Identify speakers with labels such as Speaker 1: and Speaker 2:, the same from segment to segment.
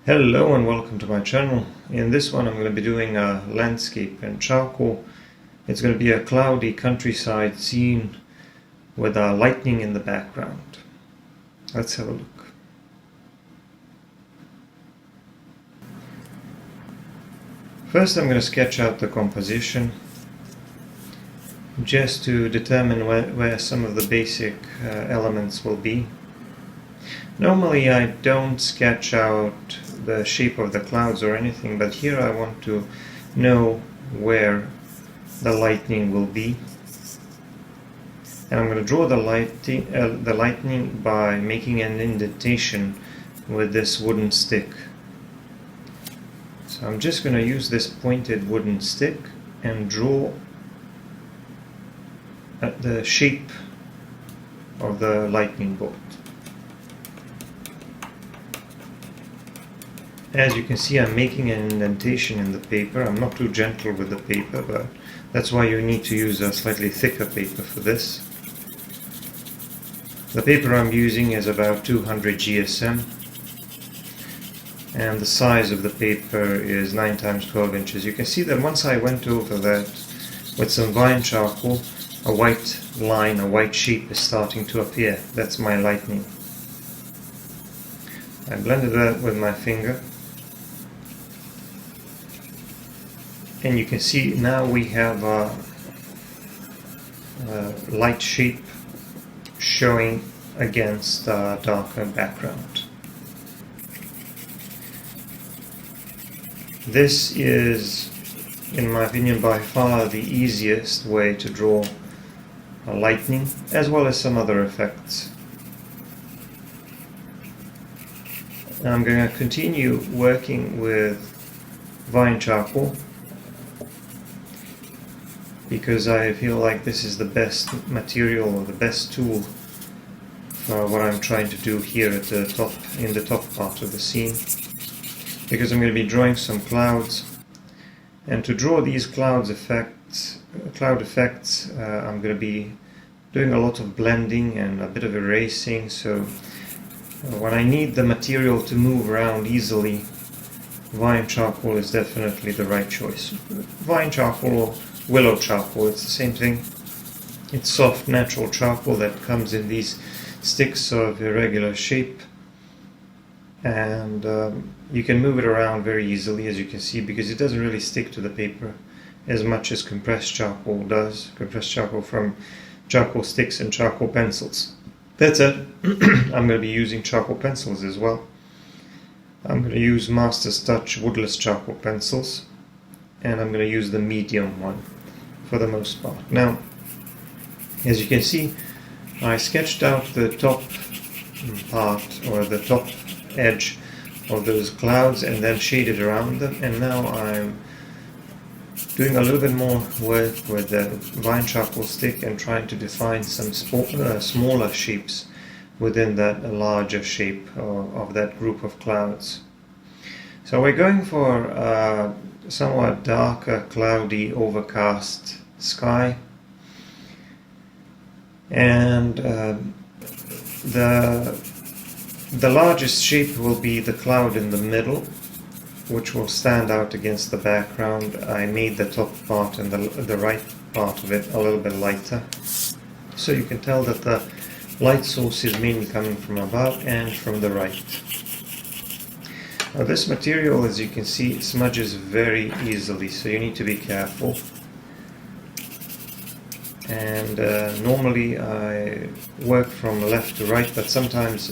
Speaker 1: Hello and welcome to my channel. In this one I'm going to be doing a landscape in charcoal. It's going to be a cloudy countryside scene with lightning in the background. Let's have a look. First I'm going to sketch out the composition just to determine where some of the basic elements will be. Normally I don't sketch out the shape of the clouds or anything, but here I want to know where the lightning will be. And I'm going to draw the lightning by making an indentation with this wooden stick. So I'm just going to use this pointed wooden stick and draw the shape of the lightning bolt. As you can see, I'm making an indentation in the paper. I'm not too gentle with the paper, but that's why you need to use a slightly thicker paper for this. The paper I'm using is about 200 GSM, and the size of the paper is 9 times 12 inches. You can see that once I went over that with some vine charcoal, a white line, a white shape is starting to appear. That's my lightning. I blended that with my finger. And you can see now we have a light shape showing against a darker background. This is, in my opinion, by far the easiest way to draw a lightning, as well as some other effects. I'm going to continue working with vine charcoal, because I feel like this is the best material or the best tool for what I'm trying to do here at the top, in the top part of the scene, because I'm going to be drawing some clouds, and to draw these cloud effects, I'm going to be doing a lot of blending and a bit of erasing. So when I need the material to move around easily, vine charcoal is definitely the right choice. Vine charcoal or willow charcoal, it's the same thing. It's soft natural charcoal that comes in these sticks of irregular shape, and you can move it around very easily, as you can see, because it doesn't really stick to the paper as much as compressed charcoal does. Compressed charcoal from charcoal sticks and charcoal pencils. That's it. I'm going to be using charcoal pencils as well. I'm going to use Master's Touch woodless charcoal pencils, and I'm going to use the medium one for the most part. Now, as you can see, I sketched out the top part, or the top edge of those clouds, and then shaded around them, and now I'm doing a little bit more work with the vine charcoal stick and trying to define some smaller shapes within that larger shape of that group of clouds. So we're going for a somewhat darker, cloudy, overcast sky, and the largest shape will be the cloud in the middle, which will stand out against the background. I made the top part and the right part of it a little bit lighter, so you can tell that the light source is mainly coming from above and from the right. Now this material, as you can see, smudges very easily, so you need to be careful. And normally I work from left to right, but sometimes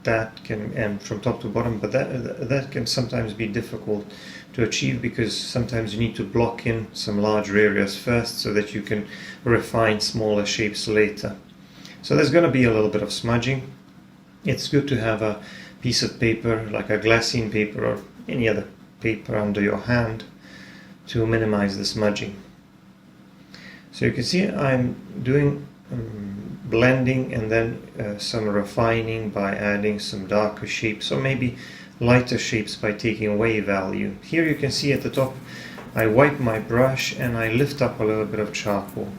Speaker 1: that can, and from top to bottom, but that can sometimes be difficult to achieve, because sometimes you need to block in some larger areas first so that you can refine smaller shapes later. So there's going to be a little bit of smudging. It's good to have a piece of paper, like a glassine paper or any other paper, under your hand to minimize the smudging. So you can see I'm doing blending and then some refining by adding some darker shapes, or maybe lighter shapes by taking away value. Here you can see at the top I wipe my brush and I lift up a little bit of charcoal.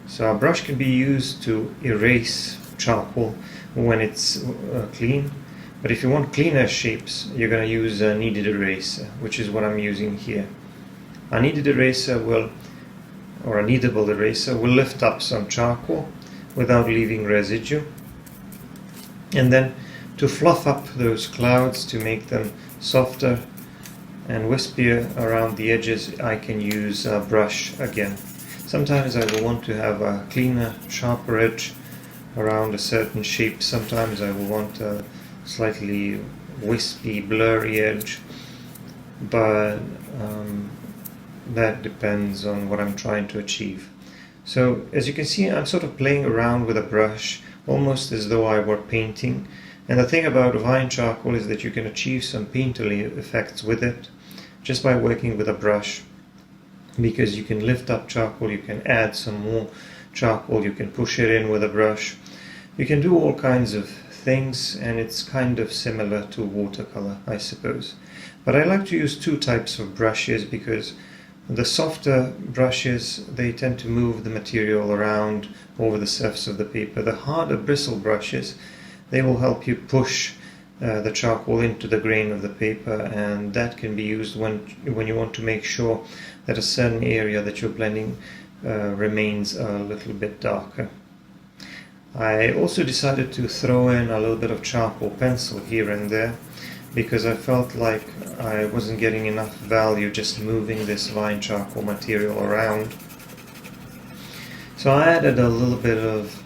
Speaker 1: So a brush can be used to erase charcoal when it's clean, But if you want cleaner shapes, you're going to use a kneaded eraser, which is what I'm using here. A kneaded eraser will, or a kneadable eraser, will lift up some charcoal without leaving residue. And then to fluff up those clouds, to make them softer and wispier around the edges, I can use a brush again. Sometimes I will want to have a cleaner, sharper edge around a certain shape. Sometimes I will want a slightly wispy, blurry edge, but that depends on what I'm trying to achieve. So as you can see, I'm sort of playing around with a brush, almost as though I were painting. And the thing about vine charcoal is that you can achieve some painterly effects with it just by working with a brush, because you can lift up charcoal, you can add some more charcoal, you can push it in with a brush, you can do all kinds of things, and it's kind of similar to watercolor, I suppose. But I like to use two types of brushes, because the softer brushes, they tend to move the material around over the surface of the paper. The harder bristle brushes, they will help you push the charcoal into the grain of the paper, and that can be used when you want to make sure that a certain area that you're blending remains a little bit darker. I also decided to throw in a little bit of charcoal pencil here and there, because I felt like I wasn't getting enough value just moving this vine charcoal material around. So I added a little bit of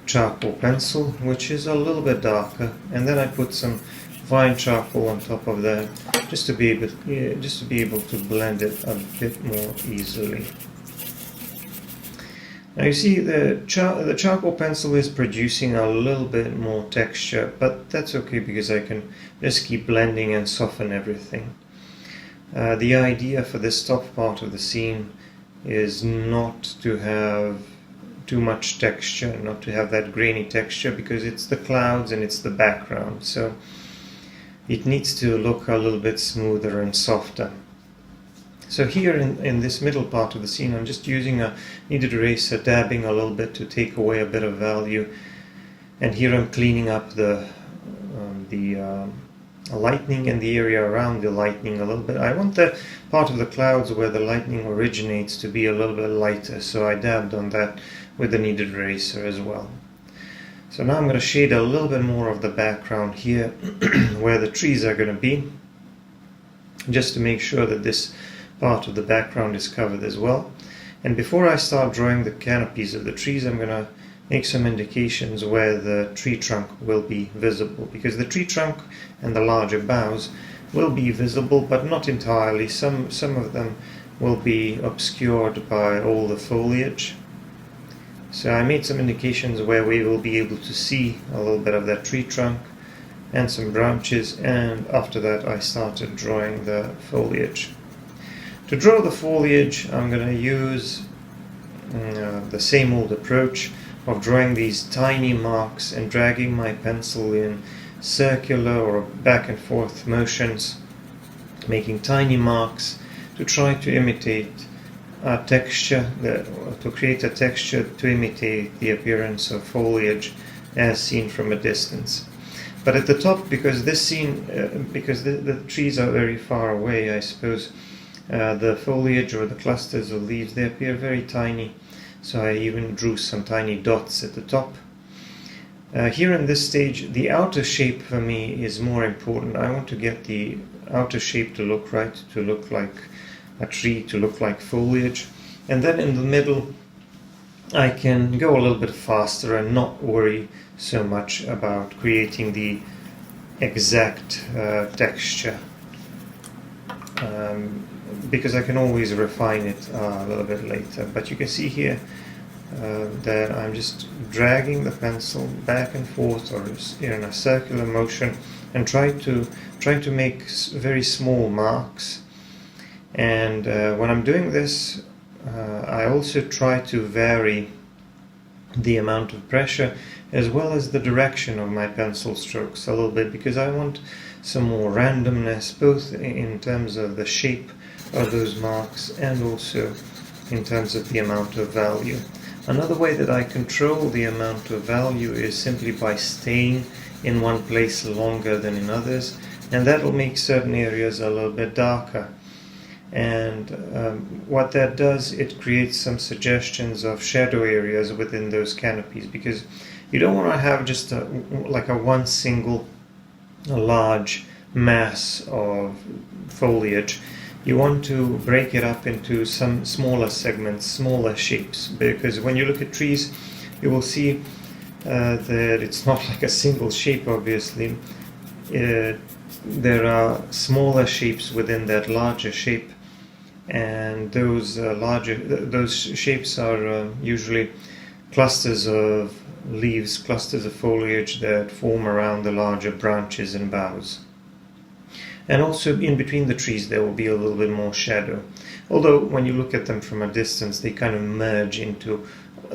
Speaker 1: charcoal pencil, which is a little bit darker, and then I put some vine charcoal on top of that, just to be able to blend it a bit more easily. Now you see the charcoal pencil is producing a little bit more texture, but that's okay because I can just keep blending and soften everything. The idea for this top part of the scene is not to have too much texture, not to have that grainy texture, because it's the clouds and it's the background, so it needs to look a little bit smoother and softer. So here in this middle part of the scene, I'm just using a kneaded eraser, dabbing a little bit to take away a bit of value, and here I'm cleaning up the lightning and the area around the lightning a little bit. I want the part of the clouds where the lightning originates to be a little bit lighter, so I dabbed on that with the kneaded eraser as well. So now I'm going to shade a little bit more of the background here where the trees are going to be, just to make sure that this part of the background is covered as well. And before I start drawing the canopies of the trees, I'm going to make some indications where the tree trunk will be visible, because the tree trunk and the larger boughs will be visible, but not entirely. Some of them will be obscured by all the foliage. So I made some indications where we will be able to see a little bit of that tree trunk and some branches, and after that I started drawing the foliage. To draw the foliage, I'm going to use the same old approach of drawing these tiny marks and dragging my pencil in circular or back and forth motions, making tiny marks to try to imitate a texture, to create a texture to imitate the appearance of foliage as seen from a distance. But at the top, because this scene, because the trees are very far away, I suppose, the foliage or the clusters of leaves, they appear very tiny, so I even drew some tiny dots at the top. Here in this stage, the outer shape for me is more important. I want to get the outer shape to look right, to look like a tree, to look like foliage. And then in the middle, I can go a little bit faster and not worry so much about creating the exact texture, because I can always refine it a little bit later. But you can see here that I'm just dragging the pencil back and forth, or in a circular motion, and trying to make very small marks. And when I'm doing this, I also try to vary the amount of pressure as well as the direction of my pencil strokes a little bit, because I want some more randomness, both in terms of the shape of those marks and also in terms of the amount of value. Another way that I control the amount of value is simply by staying in one place longer than in others, and that will make certain areas a little bit darker. And what that does, it creates some suggestions of shadow areas within those canopies, because you don't want to have just like a one single large mass of foliage. You want to break it up into some smaller segments, smaller shapes, because when you look at trees, you will see that it's not like a single shape, obviously. There are smaller shapes within that larger shape, and those shapes are usually clusters of leaves, clusters of foliage that form around the larger branches and boughs. And also in between the trees there will be a little bit more shadow, although when you look at them from a distance they kind of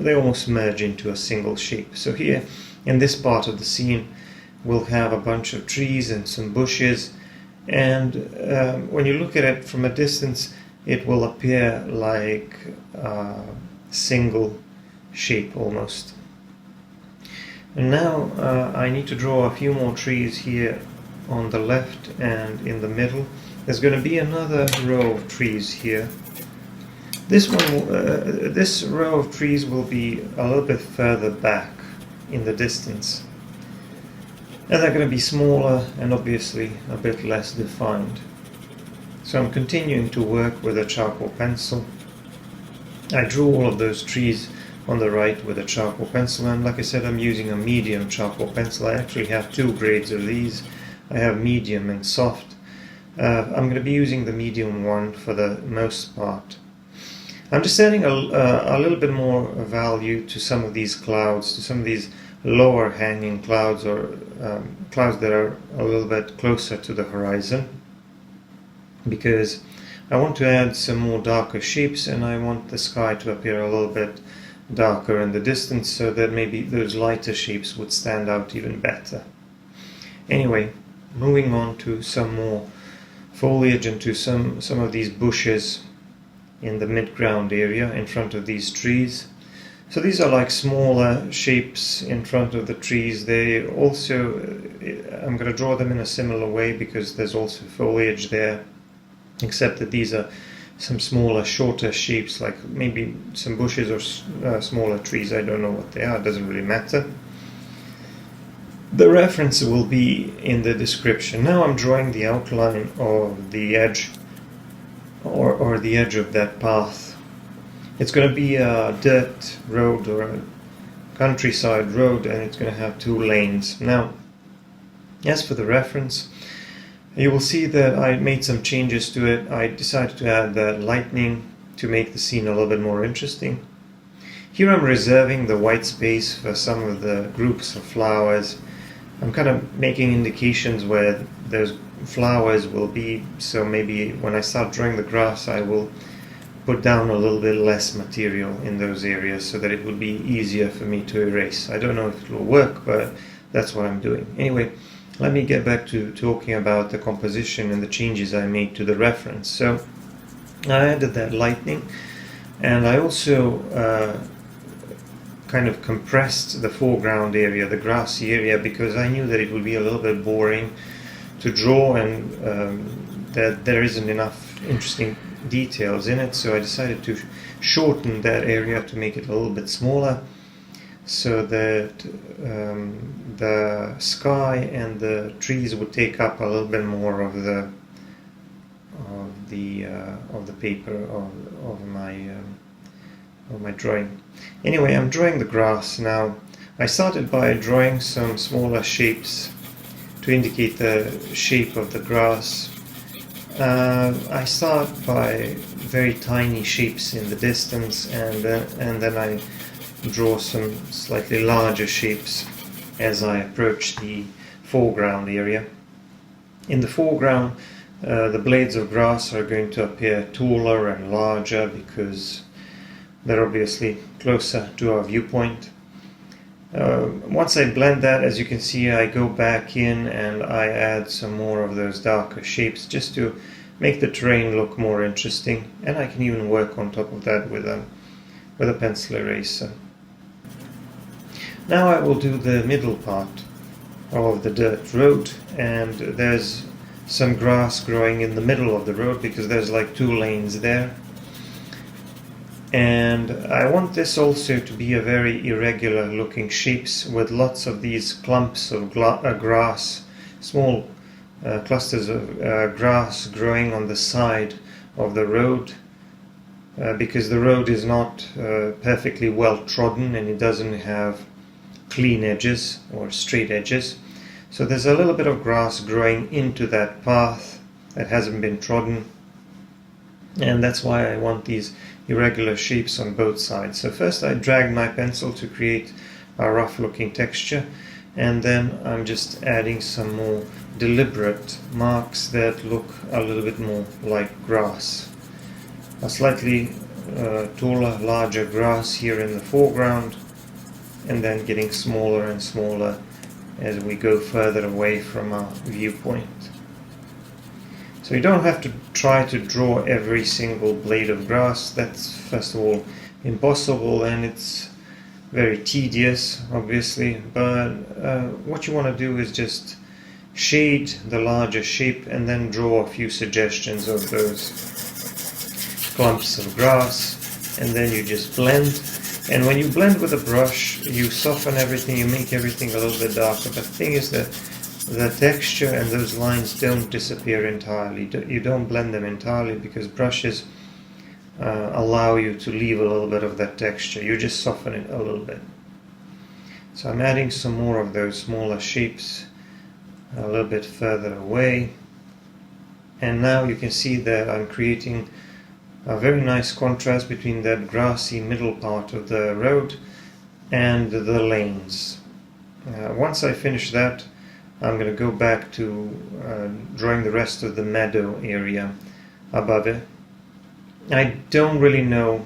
Speaker 1: almost merge into a single shape. So here in this part of the scene we'll have a bunch of trees and some bushes, and when you look at it from a distance it will appear like a single shape almost. And now I need to draw a few more trees here on the left and in the middle. There's going to be another row of trees here. This row of trees will be a little bit further back in the distance, and they're going to be smaller and obviously a bit less defined. So I'm continuing to work with a charcoal pencil. I drew all of those trees on the right with a charcoal pencil, and like I said, I'm using a medium charcoal pencil. I actually have two grades of these. I have medium and soft. I'm going to be using the medium one for the most part. I'm just adding a little bit more value to some of these clouds, to some of these lower hanging clouds, or clouds that are a little bit closer to the horizon, because I want to add some more darker shapes, and I want the sky to appear a little bit darker in the distance, so that maybe those lighter shapes would stand out even better. Anyway, moving on to some more foliage and to some of these bushes in the mid-ground area in front of these trees. So these are like smaller shapes in front of the trees. They also, I'm going to draw them in a similar way because there's also foliage there, except that these are some smaller, shorter shapes, like maybe some bushes or smaller trees. I don't know what they are, it doesn't really matter. The reference will be in the description. Now I'm drawing the outline of the edge, or the edge of that path. It's going to be a dirt road or a countryside road, and it's going to have two lanes. Now, as for the reference, you will see that I made some changes to it. I decided to add that lightning to make the scene a little bit more interesting. Here I'm reserving the white space for some of the groups of flowers. I'm kind of making indications where those flowers will be, so maybe when I start drawing the grass I will put down a little bit less material in those areas so that it will be easier for me to erase. I don't know if it will work, but that's what I'm doing. Anyway, let me get back to talking about the composition and the changes I made to the reference. So I added that lightning, and I also kind of compressed the foreground area, the grassy area, because I knew that it would be a little bit boring to draw, and that there isn't enough interesting details in it, so I decided to shorten that area to make it a little bit smaller, so that the sky and the trees would take up a little bit more of the paper of my drawing. Anyway, I'm drawing the grass now. I started by drawing some smaller shapes to indicate the shape of the grass. I start by very tiny shapes in the distance, and then I draw some slightly larger shapes as I approach the foreground area. In the foreground, the blades of grass are going to appear taller and larger because they're obviously closer to our viewpoint. Once I blend that, as you can see, I go back in and I add some more of those darker shapes just to make the terrain look more interesting, and I can even work on top of that with a pencil eraser. Now I will do the middle part of the dirt road, and there's some grass growing in the middle of the road because there's like 2 lanes there. And I want this also to be a very irregular looking shapes with lots of these clumps of grass, small clusters of grass growing on the side of the road, because the road is not perfectly well trodden and it doesn't have clean edges or straight edges. So there's a little bit of grass growing into that path that hasn't been trodden, and that's why I want these irregular shapes on both sides. So first I drag my pencil to create a rough looking texture, and then I'm just adding some more deliberate marks that look a little bit more like grass. A slightly taller, larger grass here in the foreground, and then getting smaller and smaller as we go further away from our viewpoint. So you don't have to try to draw every single blade of grass. That's first of all impossible, and it's very tedious, obviously, but what you want to do is just shade the larger shape and then draw a few suggestions of those clumps of grass, and then you just blend. And when you blend with a brush, you soften everything, you make everything a little bit darker. But the thing is that the texture and those lines don't disappear entirely. You don't blend them entirely because brushes allow you to leave a little bit of that texture. You just soften it a little bit. So I'm adding some more of those smaller shapes a little bit further away. And now you can see that I'm creating a very nice contrast between that grassy middle part of the road and the lanes. Once I finish that, I'm going to go back to drawing the rest of the meadow area above it. I don't really know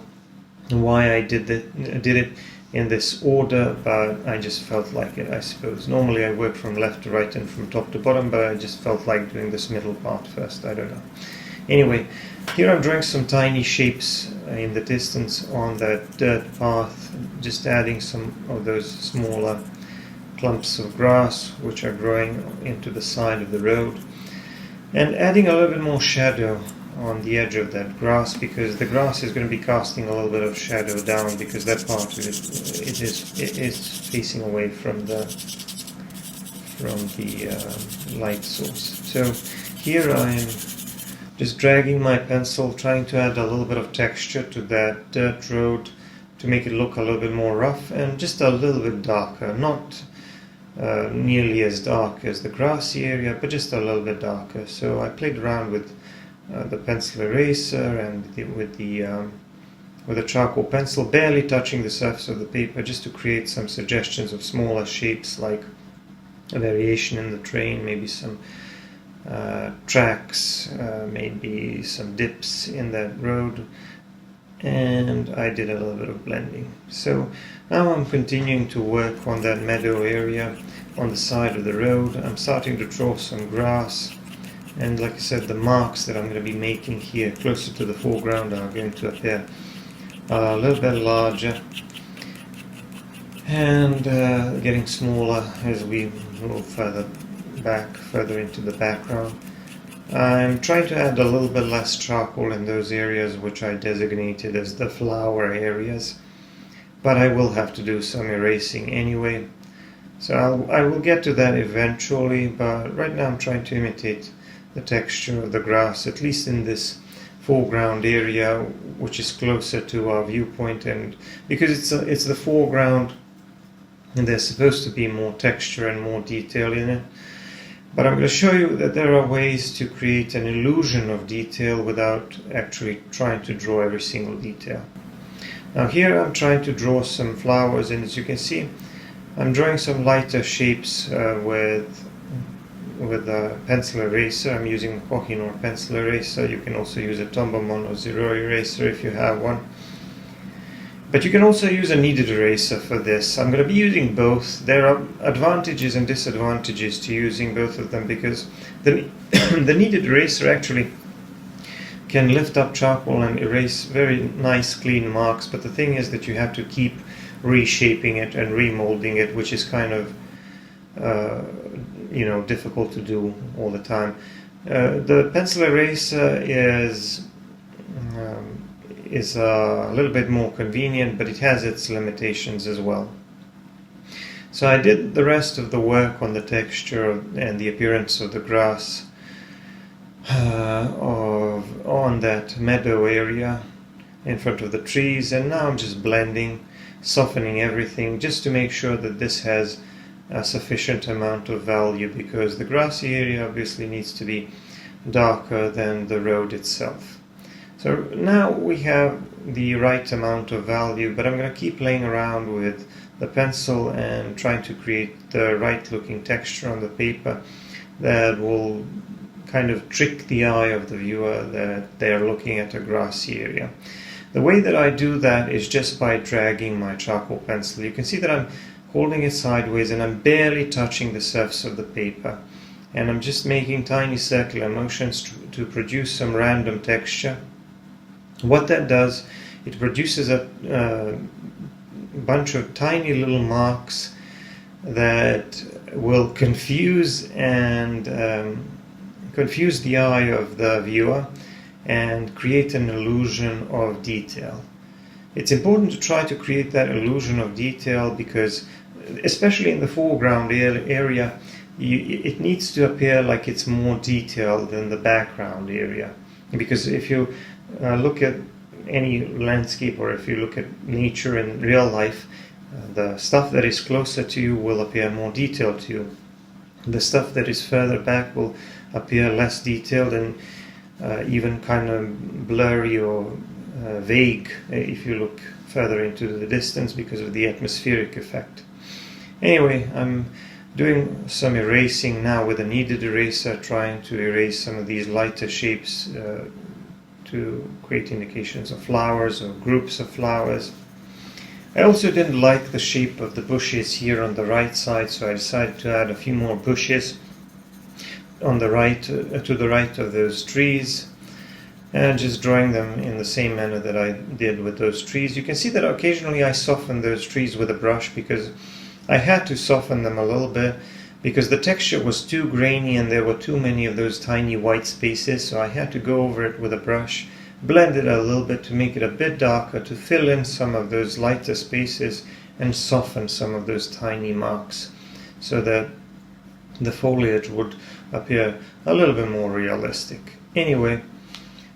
Speaker 1: why I did it in this order, but I just felt like it, I suppose. Normally I work from left to right and from top to bottom, but I just felt like doing this middle part first. I don't know. Anyway, here I'm drawing some tiny shapes in the distance on that dirt path, just adding some of those smaller clumps of grass which are growing into the side of the road, and adding a little bit more shadow on the edge of that grass, because the grass is going to be casting a little bit of shadow down, because that part of it is facing away from the light source. So here I'm just dragging my pencil, trying to add a little bit of texture to that dirt road to make it look a little bit more rough and just a little bit darker, not nearly as dark as the grassy area, but just a little bit darker. So I played around with the pencil eraser and with a charcoal pencil, barely touching the surface of the paper, just to create some suggestions of smaller shapes, like a variation in the terrain, maybe some tracks, maybe some dips in that road, and I did a little bit of blending. So now I'm continuing to work on that meadow area on the side of the road. I'm starting to draw some grass, and like I said, the marks that I'm going to be making here closer to the foreground are going to appear a little bit larger and getting smaller as we move further into the background. I'm trying to add a little bit less charcoal in those areas which I designated as the flower areas, but I will have to do some erasing anyway, so I will get to that eventually, but right now I'm trying to imitate the texture of the grass, at least in this foreground area which is closer to our viewpoint, and because it's the foreground and there's supposed to be more texture and more detail in it. But I'm going to show you that there are ways to create an illusion of detail without actually trying to draw every single detail. Now here I'm trying to draw some flowers, and as you can see I'm drawing some lighter shapes with a pencil eraser. I'm using a Kohinoor pencil eraser. You can also use a Tombow Mono Zero eraser if you have one. But you can also use a kneaded eraser for this. I'm going to be using both. There are advantages and disadvantages to using both of them, because the kneaded eraser actually can lift up charcoal and erase very nice clean marks, but the thing is that you have to keep reshaping it and remolding it, which is kind of difficult to do all the time. The pencil eraser is a little bit more convenient, but it has its limitations as well. So I did the rest of the work on the texture and the appearance of the grass on that meadow area in front of the trees, and now I'm just blending, softening everything just to make sure that this has a sufficient amount of value, because the grassy area obviously needs to be darker than the road itself. So now we have the right amount of value, but I'm going to keep playing around with the pencil and trying to create the right looking texture on the paper that will kind of trick the eye of the viewer that they're looking at a grassy area. The way that I do that is just by dragging my charcoal pencil. You can see that I'm holding it sideways and I'm barely touching the surface of the paper, and I'm just making tiny circular motions to produce some random texture. What that does, it produces a bunch of tiny little marks that will confuse the eye of the viewer and create an illusion of detail. It's important to try to create that illusion of detail because, especially in the foreground area, it needs to appear like it's more detailed than the background area. Because if you look at any landscape, or if you look at nature in real life, the stuff that is closer to you will appear more detailed to you. The stuff that is further back will appear less detailed and even kind of blurry or vague if you look further into the distance because of the atmospheric effect. Anyway, I'm doing some erasing now with a kneaded eraser, trying to erase some of these lighter shapes to create indications of flowers or groups of flowers. I also didn't like the shape of the bushes here on the right side, so I decided to add a few more bushes on the right, to the right of those trees, and just drawing them in the same manner that I did with those trees. You can see that occasionally I soften those trees with a brush because I had to soften them a little bit because the texture was too grainy and there were too many of those tiny white spaces, so I had to go over it with a brush, blend it a little bit to make it a bit darker, to fill in some of those lighter spaces and soften some of those tiny marks so that the foliage would appear a little bit more realistic. Anyway,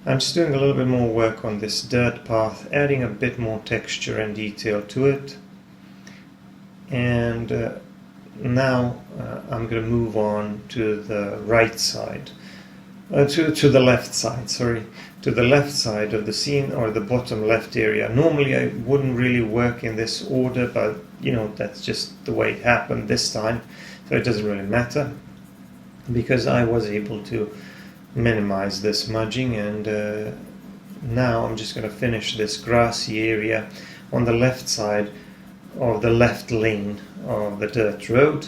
Speaker 1: I'm just doing a little bit more work on this dirt path, adding a bit more texture and detail to it. And now I'm going to move on to the right side, to the left side, sorry, to the left side of the scene, or the bottom left area. Normally I wouldn't really work in this order, but that's just the way it happened this time, so it doesn't really matter because I was able to minimize this smudging. And now I'm just going to finish this grassy area on the left side of the left lane of the dirt road,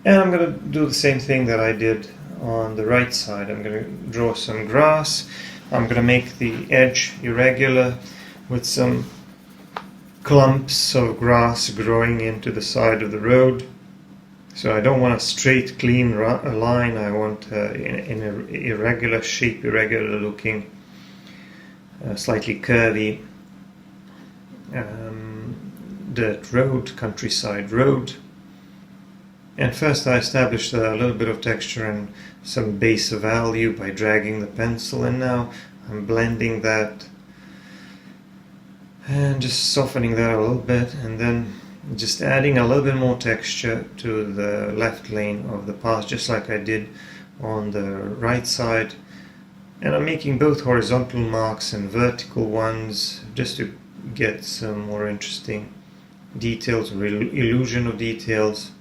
Speaker 1: and I'm going to do the same thing that I did on the right side. I'm going to draw some grass. I'm going to make the edge irregular with some clumps of grass growing into the side of the road. So I don't want a straight clean line, I want in an irregular shape, irregular looking, slightly curvy dirt road, countryside road. And first I established a little bit of texture and some base value by dragging the pencil, and now I'm blending that and just softening that a little bit, and then just adding a little bit more texture to the left lane of the path, just like I did on the right side. And I'm making both horizontal marks and vertical ones just to get some more interesting details or illusion of details.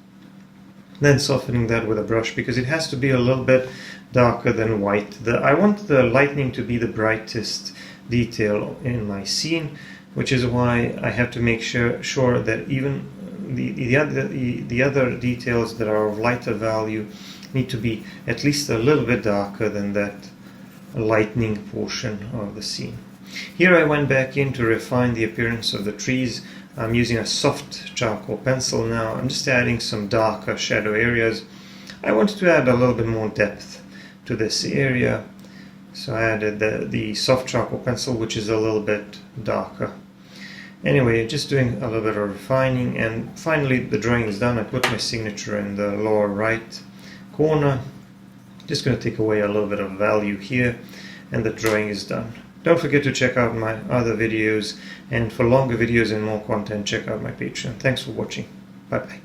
Speaker 1: Then softening that with a brush because it has to be a little bit darker than white. I want the lightning to be the brightest detail in my scene, which is why I have to make sure that even the other details that are of lighter value need to be at least a little bit darker than that lightning portion of the scene. Here I went back in to refine the appearance of the trees. I'm using a soft charcoal pencil now. I'm just adding some darker shadow areas. I wanted to add a little bit more depth to this area, so I added the soft charcoal pencil, which is a little bit darker. Anyway, just doing a little bit of refining, and finally the drawing is done. I put my signature in the lower right corner. Just going to take away a little bit of value here, and the drawing is done. Don't forget to check out my other videos, and for longer videos and more content, check out my Patreon. Thanks for watching. Bye bye.